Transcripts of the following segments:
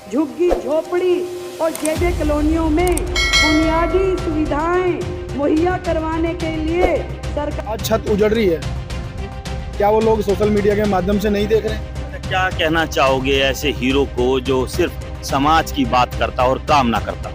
झुग्गी झोपड़ी और जे कॉलोनियों में बुनियादी सुविधाएं मुहैया करवाने के लिए सरकार आज छत उजड़ रही है। क्या वो लोग सोशल मीडिया के माध्यम से नहीं देख रहे हैं? क्या कहना चाहोगे ऐसे हीरो को जो सिर्फ समाज की बात करता और काम ना करता?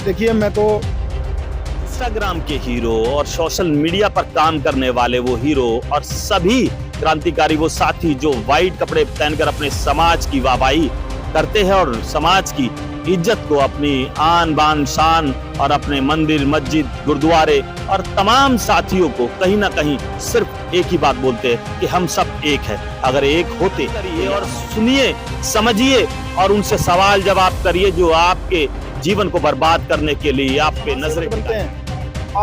देखिए, मैं तो इंस्टाग्राम के हीरो और सोशल मीडिया पर काम करने वाले वो हीरो और सभी क्रांतिकारी वो साथी जो वाइट कपड़े पहनकर अपने समाज की वाहवाही करते हैं और समाज की इज्जत को अपनी आन बान शान और अपने मंदिर मस्जिद गुरुद्वारे और तमाम साथियों को कहीं ना कहीं सिर्फ एक ही बात बोलते हैं कि हम सब एक है। अगर एक होते करिए और सुनिए, समझिए और उनसे सवाल जवाब करिए जो आपके जीवन को बर्बाद करने के लिए आपके नजरें करते हैं।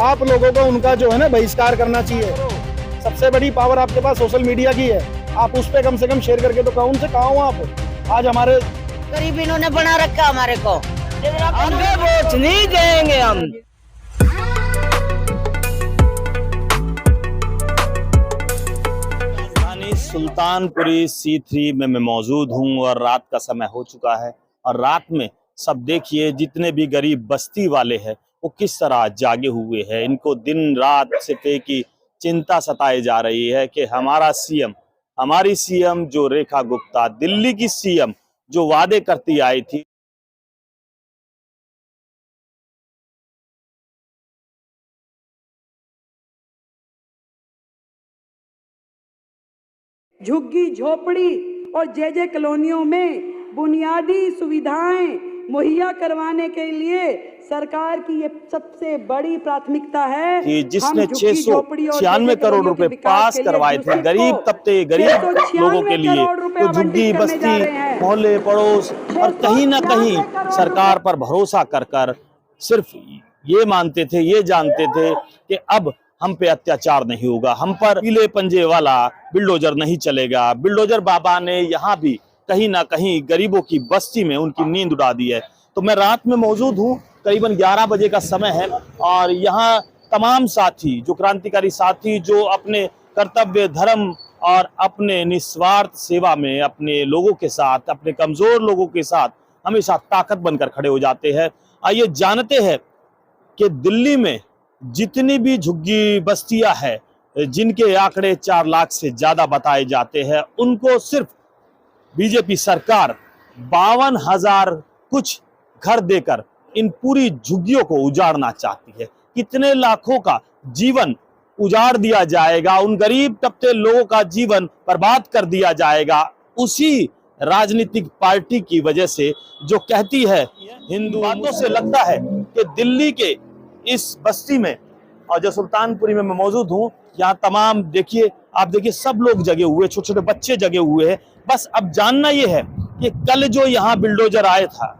आप लोगों को उनका जो है ना बहिष्कार करना चाहिए। सबसे बड़ी पावर आपके पास सोशल मीडिया की है। आप उस पे कम से कम शेयर करके तो कौन से कहा हूँ आप। आज हमारे गरीब इन्होंने बना रखा हमारे को, हमें वोट नहीं देंगे हम। राजधानी सुल्तानपुरी C3 में मैं मौजूद हूँ और रात का समय हो चुका है और रात में सब देखिए जितने भी गरीब बस्ती वाले हैं वो किस तरह जागे हुए हैं। इनको दिन रात सिर्फ एक ही चिंता सताई जा रही है कि हमारा सीएम, हमारी सीएम जो रेखा गुप्ता, दिल्ली की सीएम जो वादे करती आई थी, झुग्गी झोपड़ी और जे कॉलोनियों में बुनियादी सुविधाएं मुहैया करवाने के लिए सरकार की ये सबसे बड़ी प्राथमिकता है कि जिसने 696 करोड़ रुपए पास करवाए थे गरीब तबके, गरीब लोगों के लिए, तो झुग्गी बस्ती मोहल्ले पड़ोस और कहीं ना कहीं सरकार पर भरोसा कर कर सिर्फ ये मानते थे, ये जानते थे कि अब हम पे अत्याचार नहीं होगा, हम पर पीले पंजे वाला बिल्डोजर नहीं चलेगा। बिल्डोजर बाबा ने यहाँ भी कहीं ना कहीं गरीबों की बस्ती में उनकी नींद उड़ा दी है। तो मैं रात में मौजूद हूँ, करीबन 11 बजे का समय है और यहाँ तमाम साथी जो क्रांतिकारी साथी जो अपने कर्तव्य धर्म और अपने निस्वार्थ सेवा में अपने लोगों के साथ, अपने कमजोर लोगों के साथ हमेशा ताकत बनकर खड़े हो जाते हैं। आइए जानते हैं कि दिल्ली में जितनी भी झुग्गी बस्तियां हैं जिनके आंकड़े 4 लाख से ज्यादा बताए जाते हैं, उनको सिर्फ बीजेपी सरकार 52,000 कुछ घर देकर इन पूरी झुग्गियों को उजाड़ना चाहती है। कितने लाखों का जीवन उजाड़ दिया जाएगा, उन गरीब तबके लोगों का जीवन बर्बाद कर दिया जाएगा उसी राजनीतिक पार्टी की वजह से जो कहती है हिंदू। बातों से लगता है कि दिल्ली के इस बस्ती में और जो सुल्तानपुरी में मैं मौजूद हूँ, यहाँ तमाम देखिए, आप देखिए सब लोग जगे हुए, छोटे छोटे बच्चे जगे हुए हैं। बस अब जानना यह है कि कल जो यहाँ बिल्डोजर आया था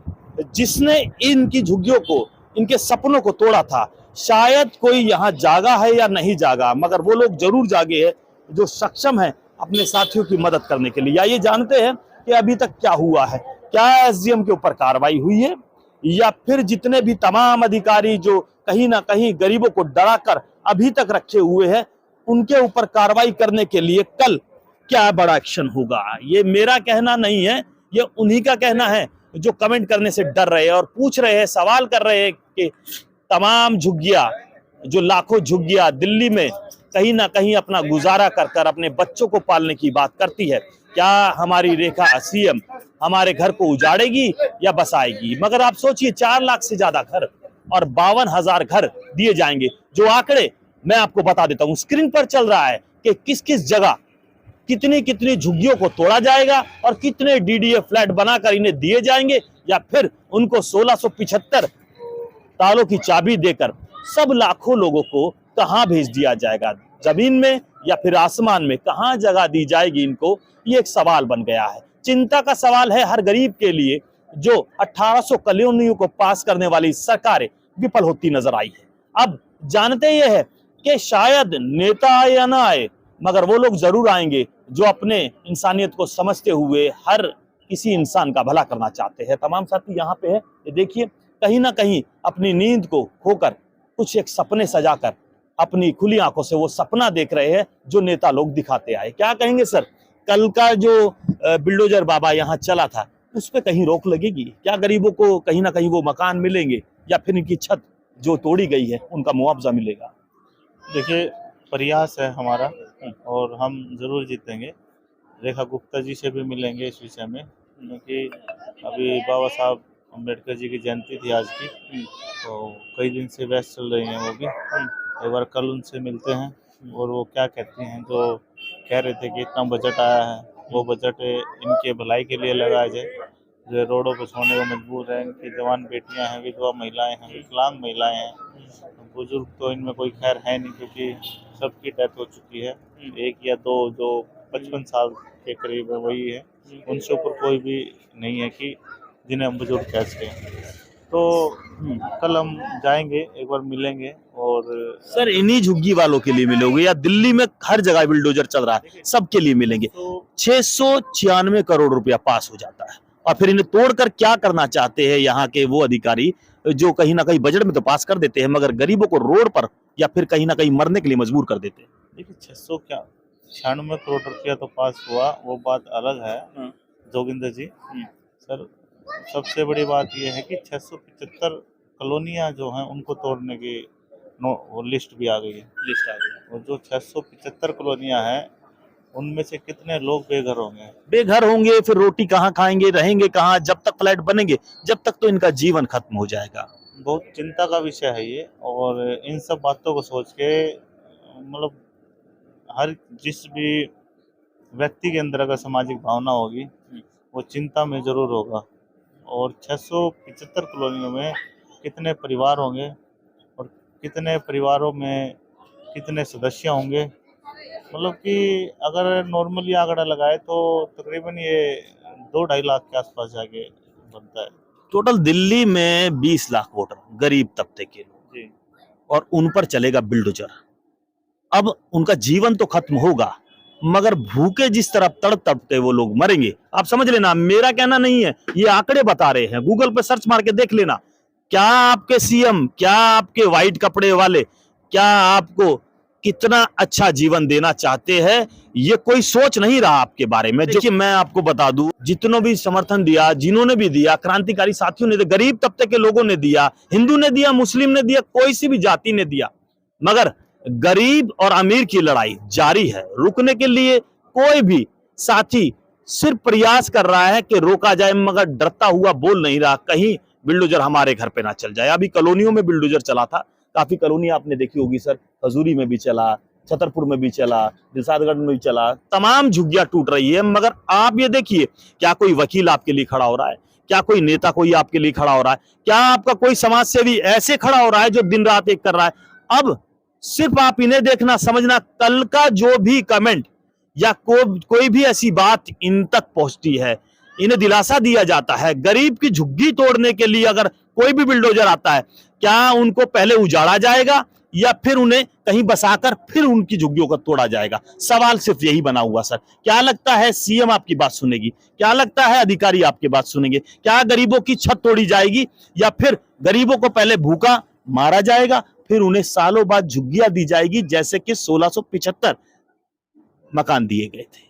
जिसने इनकी झुग्गियों को, इनके सपनों को तोड़ा था, शायद कोई यहाँ जागा है या नहीं जागा, मगर वो लोग जरूर जागे हैं जो सक्षम है अपने साथियों की मदद करने के लिए। ये जानते हैं कि अभी तक क्या हुआ है, क्या एसडीएम के ऊपर कार्रवाई हुई है या फिर जितने भी तमाम अधिकारी जो कहीं ना कहीं गरीबों को डराकर अभी तक रखे हुए हैं उनके ऊपर कार्रवाई करने के लिए कल क्या बड़ा एक्शन होगा। ये मेरा कहना नहीं है, ये उन्हीं का कहना है जो कमेंट करने से डर रहे हैं और पूछ रहे हैं, सवाल कर रहे हैं कि तमाम झुग्गियां, जो लाखों झुग्गियां दिल्ली में कहीं ना कहीं अपना गुजारा कर कर अपने बच्चों को पालने की बात करती है, क्या हमारी रेखा सीएम हमारे घर को उजाड़ेगी या बसाएगी। मगर आप सोचिए 4 लाख से ज्यादा घर और 52,000 घर दिए जाएंगे। जो आंकड़े मैं आपको बता देता हूं, स्क्रीन पर चल रहा है कि किस किस जगह कितनी कितनी झुग्गियों को तोड़ा जाएगा और कितने डीडीए फ्लैट बनाकर इन्हें दिए जाएंगे या फिर उनको 1675 तालों की चाबी देकर सब लाखों लोगों को कहां भेज दिया जाएगा, जमीन में या फिर आसमान में, कहां जगह दी जाएगी इनको। ये एक सवाल बन गया है, चिंता का सवाल है हर गरीब के लिए जो 1800 कॉलोनियों को पास करने वाली सरकारें विफल होती नजर आई है। अब जानते ये है कि शायद नेता आए या ना आए, मगर वो लोग जरूर आएंगे जो अपने इंसानियत को समझते हुए हर किसी इंसान का भला करना चाहते हैं। तमाम साथी यहाँ पे है, ये देखिए कहीं ना कहीं अपनी नींद को खोकर कुछ एक सपने सजाकर अपनी खुली आंखों से वो सपना देख रहे हैं जो नेता लोग दिखाते आए। क्या कहेंगे सर, कल का जो बिल्डोजर बाबा यहाँ चला था उस पर कहीं रोक लगेगी क्या? गरीबों को कहीं ना कहीं वो मकान मिलेंगे या फिर इनकी छत जो तोड़ी गई है उनका मुआवजा मिलेगा? देखिए, प्रयास है हमारा और हम जरूर जीतेंगे। रेखा गुप्ता जी से भी मिलेंगे इस विषय में, क्योंकि अभी बाबा साहब अम्बेडकर जी की जयंती थी आज की, तो कई दिन से व्यस्त चल रही हैं वो भी। एक बार कल उनसे मिलते हैं और वो क्या कहती हैं। जो कह रहे थे कि इतना बजट आया है, वो बजट इनके भलाई के लिए लगाया जाए। जो रोडों पर सोने को मजबूर है, इनकी जवान बेटियां हैं, विधवा महिलाएं हैं, विकलांग महिलाएं हैं, बुजुर्ग तो इनमें कोई खैर है नहीं, क्योंकि सबकी डेथ हो चुकी है। एक या दो जो 55 साल के करीब है वही है, उनसे ऊपर कोई भी नहीं है कि जिन्हें हम बुजुर्ग कह सकें। तो कल हम जाएंगे, एक बार मिलेंगे। और सर इन्हीं झुग्गी वालों के लिए मिलोगे या दिल्ली में हर जगह बिल्डोजर चल रहा है सबके लिए मिलेंगे? तो 696 करोड़ रुपया पास हो जाता है और फिर इन्हें तोड़कर क्या करना चाहते हैं यहाँ के वो अधिकारी जो कहीं ना कहीं बजट में तो पास कर देते हैं मगर गरीबों को रोड पर या फिर कहीं ना कहीं मरने के लिए मजबूर कर देते हैं। देखिए, 696 करोड़ रुपया तो पास हुआ, वो बात अलग है जोगिंदर जी। सर, सबसे बड़ी बात यह है कि 675 कॉलोनियां जो हैं उनको तोड़ने की वो लिस्ट भी आ गई है। लिस्ट आ गई। और जो 675 कॉलोनियां हैं उनमें से कितने लोग बेघर होंगे? बेघर होंगे, फिर रोटी कहाँ खाएंगे, रहेंगे कहाँ? जब तक फ्लैट बनेंगे जब तक तो इनका जीवन खत्म हो जाएगा। बहुत चिंता का विषय है ये। और इन सब बातों को सोच के मतलब हर जिस भी व्यक्ति के अंदर अगर सामाजिक भावना होगी वो चिंता में जरूर होगा। और 675 कॉलोनियों में कितने परिवार होंगे और कितने परिवारों में कितने सदस्य होंगे, मतलब कि अगर नॉर्मली आंकड़ा लगाए तो तकरीबन ये 2-2.5 लाख के आसपास जाके बनता है। टोटल दिल्ली में 20 लाख वोटर गरीब तबके के लोग जी। और उन पर चलेगा बिल्डोजर। अब उनका जीवन तो खत्म होगा मगर भूखे जिस तरह तड़प तड़पते वो लोग मरेंगे। आप समझ लेना, मेरा कहना नहीं है, ये आंकड़े बता रहे हैं। गूगल पे सर्च मार के देख लेना। क्या आपके सीएम, क्या आपके व्हाइट कपड़े वाले, क्या आपको कितना अच्छा जीवन देना चाहते हैं, ये कोई सोच नहीं रहा आपके बारे में। देखिए मैं आपको बता दूं, जितनों भी समर्थन दिया, जिन्होंने भी दिया, क्रांतिकारी साथियों ने दिया, गरीब तबके के लोगों ने दिया, हिंदू ने दिया, मुस्लिम ने दिया, कोई सी भी जाति ने दिया, मगर गरीब और अमीर की लड़ाई जारी है। रुकने के लिए कोई भी साथी सिर्फ प्रयास कर रहा है कि रोका जाए, मगर डरता हुआ बोल नहीं रहा कहीं बिल्डोजर हमारे घर पे ना चल जाए। अभी कॉलोनियों में बिल्डोजर चला था, काफी कॉलोनी आपने देखी होगी सर, खजूरी में भी चला, छतरपुर में भी चला, दिलसादगढ़ में भी चला, तमाम झुग्गियां टूट रही है। मगर आप ये देखिए, क्या कोई वकील आपके लिए खड़ा हो रहा है? क्या कोई नेता कोई आपके लिए खड़ा हो रहा है? क्या आपका कोई समाज सेवी ऐसे खड़ा हो रहा है जो दिन रात एक कर रहा है? अब सिर्फ आप इन्हें देखना, समझना, कल का जो भी कमेंट या कोई भी ऐसी बात इन तक पहुंचती है, इन्हें दिलासा दिया जाता है। गरीब की झुग्गी तोड़ने के लिए अगर कोई भी बिल्डोजर आता है, क्या उनको पहले उजाड़ा जाएगा या फिर उन्हें कहीं बसाकर फिर उनकी झुग्गियों को तोड़ा जाएगा? सवाल सिर्फ यही बना हुआ सर। क्या लगता है सीएम आपकी बात सुनेगी? क्या लगता है अधिकारी आपकी बात सुनेंगे? क्या गरीबों की छत तोड़ी जाएगी या फिर गरीबों को पहले भूखा मारा जाएगा, फिर उन्हें सालों बाद झुग्गियां दी जाएगी जैसे कि 1675 मकान दिए गए थे?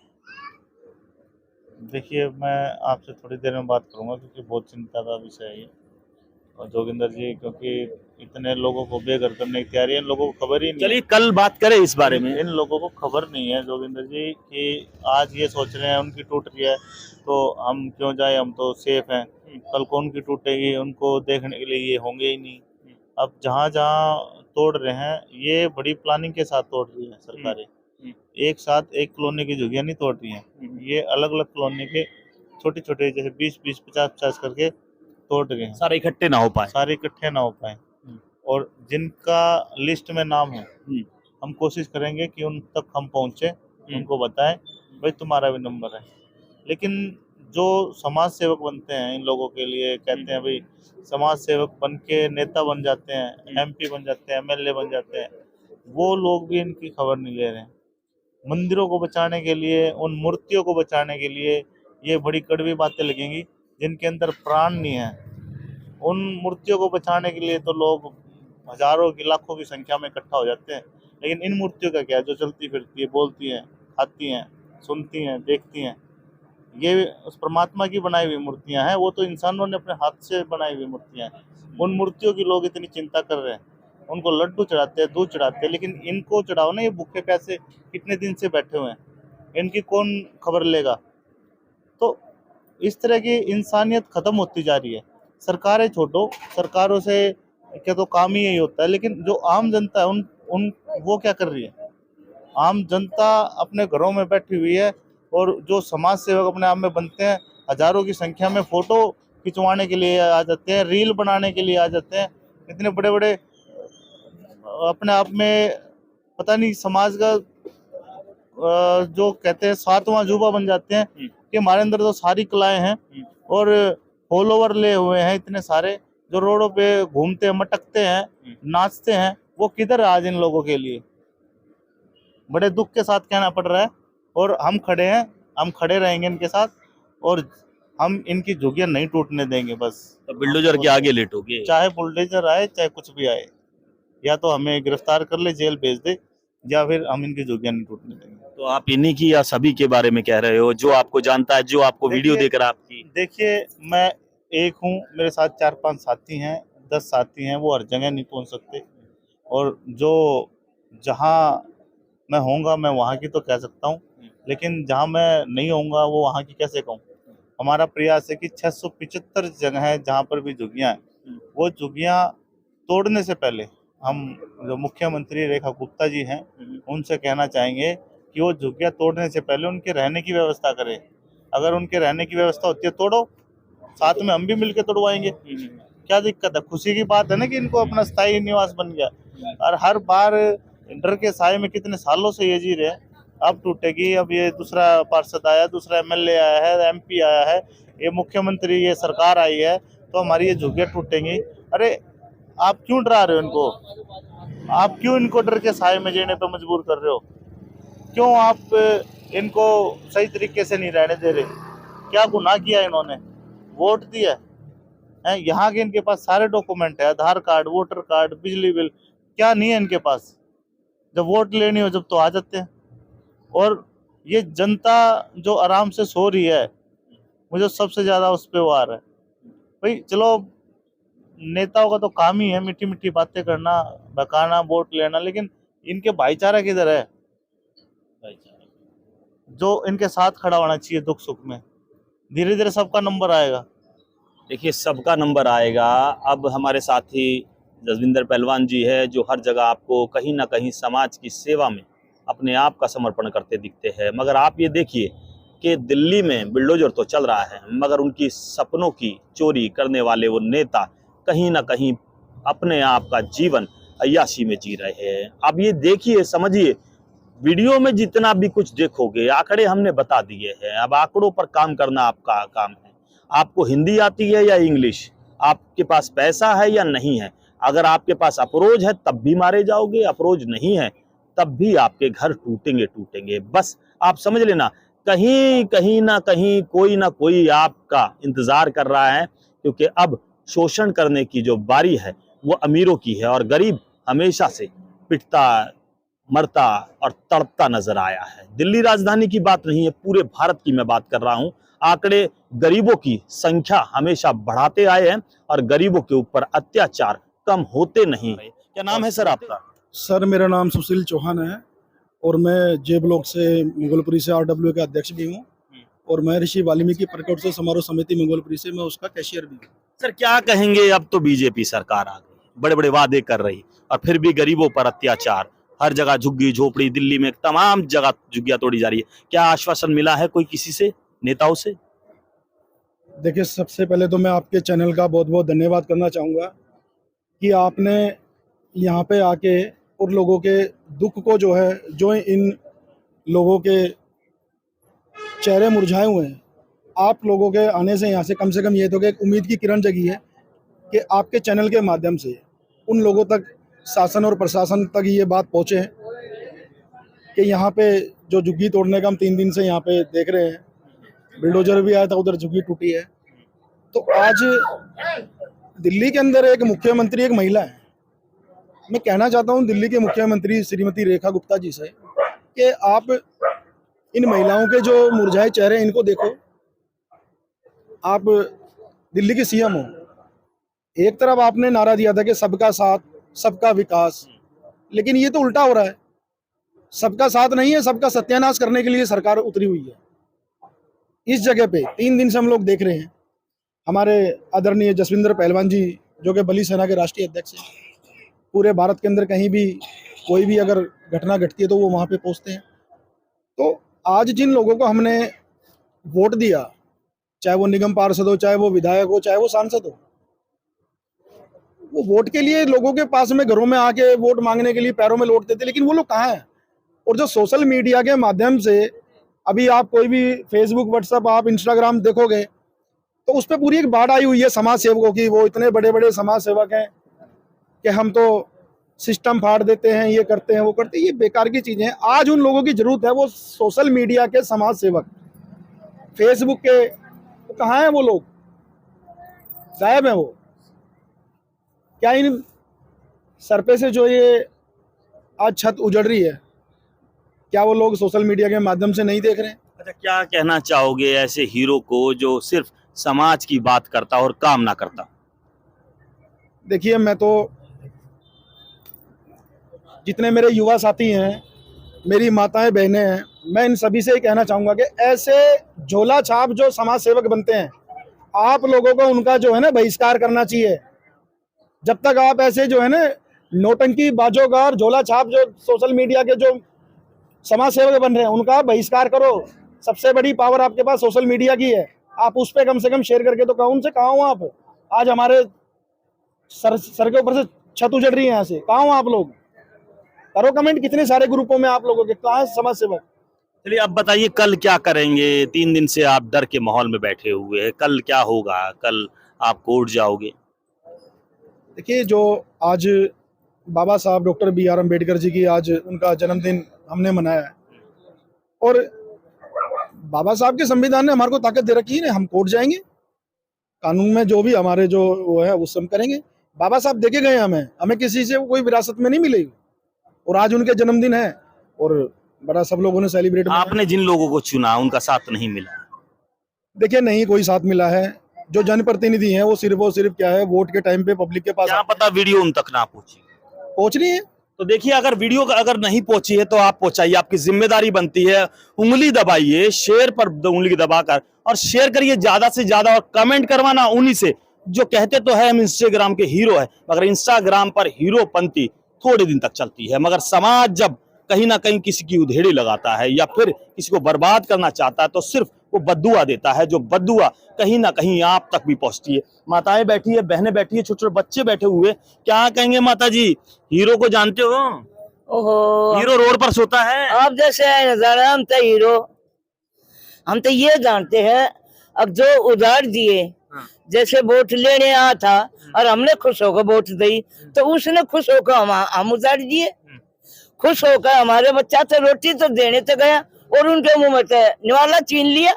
देखिए, मैं आपसे थोड़ी देर में बात करूंगा क्योंकि बहुत चिंता का विषय है ये। और जोगिंदर जी, क्योंकि इतने लोगों को बेघर करने की तैयारी है, इन लोगों को खबर ही नहीं है। चलिए कल बात करें इस बारे में। इन लोगों को खबर नहीं है जोगिंदर जी कि आज ये सोच रहे हैं उनकी टूट रही है तो हम क्यों जाए, हम तो सेफ हैं। कल को उनकी टूटेगी, उनको देखने के लिए ये होंगे ही नहीं। अब जहाँ जहाँ तोड़ रहे हैं ये बड़ी प्लानिंग के साथ तोड़ रही है सरकारें। एक साथ एक कॉलोनी की झुग्गियां नहीं तोड़ रही हैं, ये अलग अलग कॉलोनी के छोटे छोटे जैसे 20-20, 50-50 करके तोड़ रहे हैं, सारे इकट्ठे ना हो पाए। सारे इकट्ठे ना हो पाए। और जिनका लिस्ट में नाम है, हम कोशिश करेंगे कि उन तक हम पहुंचे, उनको बताएं भाई तुम्हारा भी नंबर है। लेकिन जो समाज सेवक बनते हैं इन लोगों के लिए, कहते हैं भाई समाज सेवक बन के नेता बन जाते हैं, एमपी बन जाते हैं, एमएलए बन जाते हैं, वो लोग भी इनकी खबर नहीं ले रहे हैं। मंदिरों को बचाने के लिए, उन मूर्तियों को बचाने के लिए ये बड़ी कड़वी बातें लगेंगी जिनके अंदर प्राण नहीं है। उन मूर्तियों को बचाने के लिए तो लोग हजारों की, लाखों की संख्या में इकट्ठा हो जाते हैं, लेकिन इन मूर्तियों का क्या, जो चलती फिरती है, बोलती हैं, खाती हैं, सुनती हैं, देखती हैं, ये उस परमात्मा की बनाई हुई मूर्तियां हैं, वो तो इंसानों ने अपने हाथ से बनाई हुई मूर्तियां हैं। उन मूर्तियों की लोग इतनी चिंता कर रहे हैं, उनको लड्डू चढ़ाते हैं, दूध चढ़ाते हैं, लेकिन इनको चढ़ाओ ना, ये भूखे प्यासे कितने दिन से बैठे हुए हैं, इनकी कौन खबर लेगा। तो इस तरह की इंसानियत खत्म होती जा रही है। सरकारें छोड़ो, सरकारों से क्या तो काम ही यही होता है, लेकिन जो आम जनता है उन वो क्या कर रही है। आम जनता अपने घरों में बैठी हुई है, और जो समाज सेवक अपने आप में बनते हैं, हजारों की संख्या में फोटो खिंचवाने के लिए आ जाते हैं, रील बनाने के लिए आ जाते हैं, इतने बड़े बड़े अपने आप में पता नहीं समाज का जो कहते हैं 7वां अजूबा बन जाते हैं कि हमारे अंदर तो सारी कलाएं हैं, और फॉलोवर ले हुए हैं इतने सारे, जो रोडों पे घूमते हैं, मटकते हैं, नाचते हैं। वो किधर है आज इन लोगों के लिए? बड़े दुख के साथ कहना पड़ रहा है, और हम खड़े हैं, हम खड़े रहेंगे इनके साथ, और हम इनकी झुग्गियां नहीं टूटने देंगे। बस तो बुलडोजर के आगे लेटोगे? चाहे बुलडोजर आए, चाहे कुछ भी आए, या तो हमें गिरफ्तार कर ले, जेल भेज दे, या फिर हम इनकी झुग्गियां नहीं टूटने देंगे। तो आप इन्हीं की या सभी के बारे में कह रहे हो, जो आपको जानता है, जो आपको वीडियो देकर आपकी? देखिए, मैं एक हूँ, मेरे साथ 4-5 साथी हैं, 10 साथी हैं, वो हर जगह नहीं पहुँच सकते, और जो जहाँ मैं होऊंगा मैं वहाँ की तो कह सकता हूँ, लेकिन जहाँ मैं नहीं होऊंगा वो वहाँ की कैसे कहूँ। हमारा प्रयास है कि 675 जगह है जहाँ पर भी झुग्गियाँ हैं, वो झुग्गियाँ तोड़ने से पहले हम जो मुख्यमंत्री रेखा गुप्ता जी हैं उनसे कहना चाहेंगे कि वो झुग्गियाँ तोड़ने से पहले उनके रहने की व्यवस्था करें। अगर उनके रहने की व्यवस्था होती है तोड़ो, साथ में हम भी मिलकर तोड़वाएंगे, क्या दिक्कत है। खुशी की बात है ना कि इनको अपना स्थायी निवास बन गया, और हर बार डर के साए में कितने सालों से ये जी रहे हैं। अब टूटेगी, अब ये दूसरा पार्षद आया, दूसरा एमएलए आया है, एमपी आया है, ये मुख्यमंत्री, ये सरकार आई है, तो हमारी ये झुग्गियां टूटेंगी। अरे आप क्यों डरा रहे हो इनको? आप क्यों इनको डर के साए में जीने पे मजबूर कर रहे हो? क्यों आप इनको सही तरीके से नहीं रहने दे रहे? क्या गुनाह किया इन्होंने? वोट दिया है, यहाँ के इनके पास सारे डॉक्यूमेंट है, आधार कार्ड, वोटर कार्ड, बिजली बिल, क्या नहीं है इनके पास? जब वोट लेनी हो जब तो आ जाते हैं। और ये जनता जो आराम से सो रही है, मुझे सबसे ज्यादा उस पे वार है। भाई चलो, नेताओं का तो काम ही है मीठी मीठी बातें करना, बहकाना, वोट लेना, लेकिन इनके भाईचारा किधर है? जो इनके साथ खड़ा होना चाहिए दुख सुख में। धीरे धीरे सबका नंबर आएगा। देखिए, सबका नंबर आएगा। अब हमारे साथी जसविंदर पहलवान जी है, जो हर जगह आपको कहीं ना कहीं समाज की सेवा में अपने आप का समर्पण करते दिखते हैं। मगर आप ये देखिए कि दिल्ली में बुलडोजर तो चल रहा है, मगर उनकी सपनों की चोरी करने वाले वो नेता कहीं ना कहीं अपने आप का जीवन अय्याशी में जी रहे हैं। अब ये देखिए, समझिए, वीडियो में जितना भी कुछ देखोगे, आंकड़े हमने बता दिए हैं। अब आंकड़ों पर काम करना आपका काम है। आपको हिंदी आती है या इंग्लिश, आपके पास पैसा है या नहीं है। अगर आपके पास अफरोज है तब भी मारे जाओगे, अफरोज नहीं है तब भी आपके घर टूटेंगे। बस आप समझ लेना, कहीं ना कोई आपका इंतजार कर रहा है, क्योंकि अब शोषण करने की जो बारी है वो अमीरों की है, और गरीब हमेशा से पिटता, मरता और तड़पता नजर आया है। दिल्ली राजधानी की बात नहीं है, पूरे भारत की मैं बात कर रहा हूं। आंकड़े गरीबों की संख्या हमेशा बढ़ाते आए हैं, और गरीबों के ऊपर अत्याचार कम होते नहीं। क्या नाम है सर आपका? सर मेरा नाम सुशील चौहान है, और मैं जे ब्लॉक से मंगोलपुरी से RW का अध्यक्ष भी हूँ, और मैं ऋषि वाल्मीकि प्रकोत्सव समारोह समिति मंगोलपुरी से मैं उसका कैशियर भी हूँ। सर क्या कहेंगे, अब तो बीजेपी सरकार आ गई, बड़े बड़े वादे कर रही, और फिर भी गरीबों पर अत्याचार, हर जगह झुग्गी झोपड़ी, दिल्ली में तमाम जगह झुग्गियां तोड़ी जा रही है। क्या आश्वासन मिला है कोई किसी से, नेताओं से? देखिए, सबसे पहले तो मैं आपके चैनल का बहुत बहुत धन्यवाद करना चाहूँगा कि आपने यहाँ पे आके और लोगों के दुख को जो इन लोगों के चेहरे मुरझाए हुए हैं, आप लोगों के आने से यहाँ से कम ये तो कि एक उम्मीद की किरण जगी है कि आपके चैनल के माध्यम से उन लोगों तक, शासन और प्रशासन तक ये बात पहुँचे कि यहाँ पे जो झुग्गी तोड़ने का हम 3 दिन से यहाँ पे देख रहे हैं, बुलडोजर भी आया था, उधर झुग्गी टूटी है। तो आज दिल्ली के अंदर एक मुख्यमंत्री, एक महिला है। मैं कहना चाहता हूँ दिल्ली के मुख्यमंत्री श्रीमती रेखा गुप्ता जी से कि आप इन महिलाओं के जो मुरझाए चेहरे इनको देखो, आप दिल्ली के सीएम हो, एक तरफ आपने नारा दिया था कि सबका साथ सबका विकास, लेकिन ये तो उल्टा हो रहा है। सबका साथ नहीं है, सबका सत्यानाश करने के लिए सरकार उतरी हुई है। इस जगह पे 3 दिन से हम लोग देख रहे हैं, हमारे आदरणीय जसविंदर पहलवान जी जो कि बली सेना के राष्ट्रीय अध्यक्ष हैं, पूरे भारत के अंदर कहीं भी कोई भी अगर घटना घटती है तो वो वहाँ पे पहुँचते हैं। तो आज जिन लोगों को हमने वोट दिया, चाहे वो निगम पार्षद हो, चाहे वो विधायक हो, चाहे वो सांसद हो, वो वोट के लिए लोगों के पास में घरों में आके वोट मांगने के लिए पैरों में लौटते थे, लेकिन वो लोग कहाँ हैं? और जो सोशल मीडिया के माध्यम से अभी आप कोई भी फेसबुक, व्हाट्सएप, आप इंस्टाग्राम देखोगे तो उस पर पूरी एक बाढ़ आई हुई है समाज सेवकों की। वो इतने बड़े बड़े समाज सेवक हैं कि हम तो सिस्टम फाड़ देते हैं, ये करते हैं, वो करते हैं। ये बेकार की चीजें हैं। आज उन लोगों की जरूरत है, वो सोशल मीडिया के समाज सेवक, फेसबुक के, तो कहाँ हैं वो लोग? गायब है वो। क्या इन सर पे से जो ये आज छत उजड़ रही है, क्या वो लोग सोशल मीडिया के माध्यम से नहीं देख रहे हैं? अच्छा, क्या कहना चाहोगे ऐसे हीरो को जो सिर्फ समाज की बात करता और काम ना करता? देखिए, मैं तो जितने मेरे युवा साथी हैं, मेरी माताएं बहनें हैं, मैं इन सभी से ही कहना चाहूँगा कि ऐसे झोला छाप जो समाज सेवक बनते हैं, आप लोगों को उनका जो है ना बहिष्कार करना चाहिए। जब तक आप ऐसे जो है ना नौटंकी बाजोगार झोला छाप जो सोशल मीडिया के जो समाज सेवक बन रहे हैं, उनका बहिष्कार करो। सबसे बड़ी पावर आपके पास सोशल मीडिया की है। आप उस पर कम से कम शेयर करके तो कहो उनसे, कहाँ हो आप? आज हमारे सर के ऊपर से छत उजड़ रही है, यहाँ से कहाँ हो आप लोग? करो कमेंट, कितने सारे ग्रुपों में आप लोगों के, कहाँ समाज सेवक? चलिए, अब बताइए कल क्या करेंगे? 3 दिन से आप डर के माहौल में बैठे हुए हैं, कल क्या होगा? कल आप कोर्ट जाओगे? देखिए, जो आज बाबा साहब डॉक्टर BR अम्बेडकर जी की आज उनका जन्मदिन हमने मनाया है, और बाबा साहब के संविधान ने हमारे को ताकत दे रखी है, हम कोर्ट जाएंगे, कानून में जो भी हमारे जो वो है वो सब करेंगे। बाबा साहब देके गए हमें किसी से कोई विरासत में नहीं मिलेगी, और आज उनके जन्मदिन है और बड़ा सब लोगों ने सेलिब्रेट। आपने जिन लोगों को चुना उनका साथ नहीं मिला? देखिए, नहीं कोई साथ मिला है। जो जनप्रतिनिधि हैं वो सिर्फ क्या है, वोट के टाइम पे पब्लिक के पास क्या पता वीडियो उन तक ना पहुंच रही है। तो देखिए, अगर वीडियो अगर नहीं पहुंची है तो आप पहुंचाइए, आपकी जिम्मेदारी बनती है। उंगली दबाइए, शेयर पर उंगली दबाकर और शेयर करिए ज्यादा से ज्यादा, और कमेंट करवाना उन्हीं से जो कहते तो है हम इंस्टाग्राम के हीरो है, मगर इंस्टाग्राम पर हीरोपंती थोड़े दिन तक चलती है, मगर समाज जब कहीं ना कहीं किसी की उधेड़ी लगाता है या फिर किसी को बर्बाद करना चाहता है तो सिर्फ वो बद्दुआ देता है, जो बद्दुआ कहीं ना कहीं आप तक भी पहुंचती है। माताएं बैठी है, बहनें बैठी है, छोटे छोटे बच्चे बैठे हुए, क्या कहेंगे माता जी? हीरो को जानते हो? ओहो, हीरो रोड पर सोता है। आप जैसे है नजारा, हम तो हीरो, हम तो ये जानते हैं। अब जो उधार दिए, जैसे वोट लेने आया था और हमने खुश होकर वोट दी, तो उसने खुश होकर हम उधार दिए। खुश होकर हमारे बच्चा से रोटी तो देने तो गया और उनके मुंह में से निवाला छीन लिया,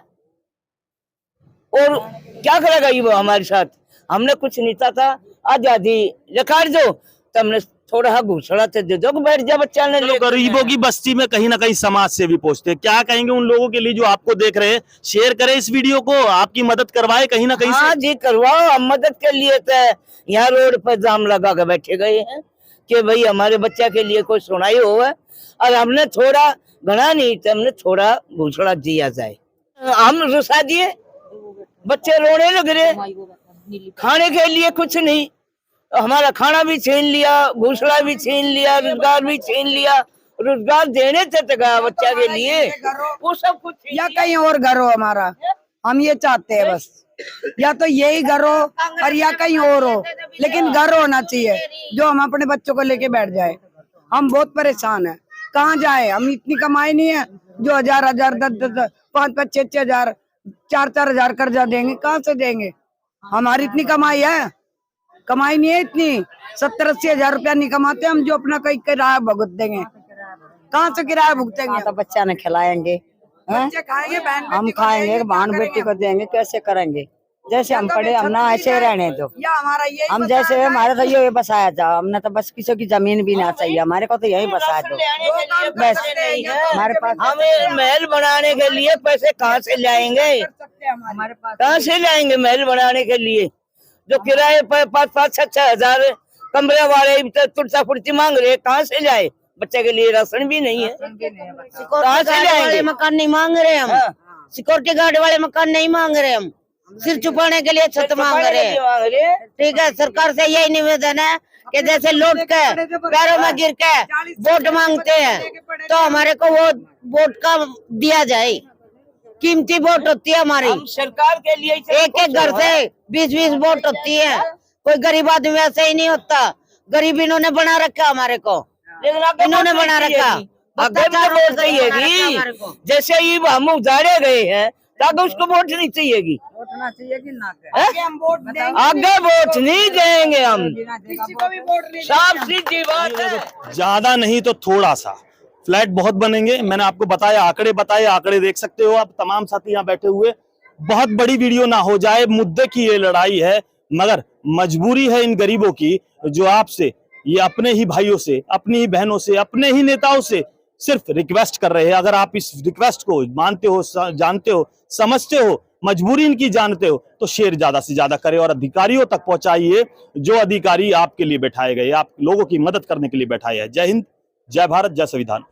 और क्या करेगा ये वो हमारे साथ? हमने कुछ नहीं था, आजादी रिकॉर्ड दो, तो हमने थोड़ा घूसड़ा तो दे दो, बैठ जा बच्चा ने। गरीबों की बस्ती में कहीं ना कहीं समाज से भी पहुंचते हैं। क्या कहेंगे उन लोगों के लिए जो आपको देख रहे हैं? शेयर करें इस वीडियो को, आपकी मदद करवाए कहीं ना कहीं। हाँ जी, करवाओ, हम मदद के लिए तो यहाँ रोड पर जाम लगा के बैठे गए हैं कि भाई हमारे बच्चा के लिए कोई सुनाई हो, और हमने थोड़ा घना नहीं तो हमने थोड़ा घूसड़ा दिया जाए। हम रुसा दिए, बच्चे रोने लग रहे, खाने के लिए कुछ नहीं, तो हमारा खाना भी छीन लिया, घूसड़ा भी छीन लिया, रोजगार भी छीन लिया। रोजगार देने से गया बच्चा के लिए, वो सब कुछ या कहीं और घर हो हमारा, हम ये चाहते हैं बस, या तो यही घर हो और या कहीं और हो, लेकिन घर होना चाहिए जो हम अपने बच्चों को लेके बैठ जाए। हम बहुत परेशान हैं, कहाँ जाए? हम इतनी कमाई नहीं है जो 1000 10 5 6 हजार 4 हजार कर्जा देंगे, कहाँ से देंगे? हमारी इतनी कमाई है? कमाई नहीं है इतनी, 70 80 हजार रुपया नहीं कमाते हम, जो अपना कहीं किराया भुगत देंगे। कहाँ से किराया भुगतेंगे? तो बच्चा ने खिलाएंगे, बच्चे खाएंगे, हम खाएंगे, बहन बेटी को देंगे, कैसे करेंगे? जैसे हम पढ़े हम ना ऐसे रहने दो। या हमारा ये हम जैसे हमारे तो ये बसाया था, हमने तो बस किसी की जमीन भी ना चाहिए, हमारे को तो यही बसाया दो बस। हमारे पास हमें महल बनाने के लिए पैसे कहाँ से लाएंगे? हमारे पास कहाँ से लाएंगे महल बनाने के लिए? जो किराए पर 5-5-6 हजार कमरे वाले तुरसा फुर्ती मांग रहे, कहाँ से लाए? बच्चे के लिए राशन भी नहीं है, कहाँ से लाएंगे? मकान नहीं मांग रहे हम, सिक्योरिटी गार्ड वाले मकान नहीं मांग रहे हम, सिर छुपाने के लिए छत मांग रहे हैं। ठीक है, सरकार से यही निवेदन है कि जैसे लौट के पैरों में गिर के वोट मांगते हैं तो हमारे को वो वोट का दिया जाए। कीमती वोट होती है हमारी, सरकार के लिए एक एक घर से 20-20 वोट होती है। कोई गरीब आदमी वैसे ही नहीं होता, गरीब इन्होंने बना रखा हमारे को, इन्होंने बना रखा। अगर तो वोट चाहिएगी, जैसे ही हम उजाड़े गए हैं तब उसको वोट नहीं चाहिएगी, वोटना चाहिए कि ना हैं? हम वोट देंगे, आगे वोट नहीं देंगे हम, किसी को भी वोट नहीं साफ सीधी बात है। ज्यादा नहीं तो थोड़ा सा फ्लैट बहुत बनेंगे। मैंने आपको बताया, आंकड़े बताए, आंकड़े देख सकते हो आप तमाम साथी यहाँ बैठे हुए। बहुत बड़ी वीडियो ना हो जाए, मुद्दे की ये लड़ाई है, मगर मजबूरी है इन गरीबों की जो आपसे, ये अपने ही भाइयों से, अपनी ही बहनों से, अपने ही नेताओं से सिर्फ रिक्वेस्ट कर रहे हैं। अगर आप इस रिक्वेस्ट को मानते हो, जानते हो, समझते हो, मजबूरी इनकी जानते हो, तो शेयर ज्यादा से ज्यादा करें और अधिकारियों तक पहुंचाइए, जो अधिकारी आपके लिए बैठाए गए, आप लोगों की मदद करने के लिए बैठाए हैं। जय हिंद, जय भारत, जय संविधान।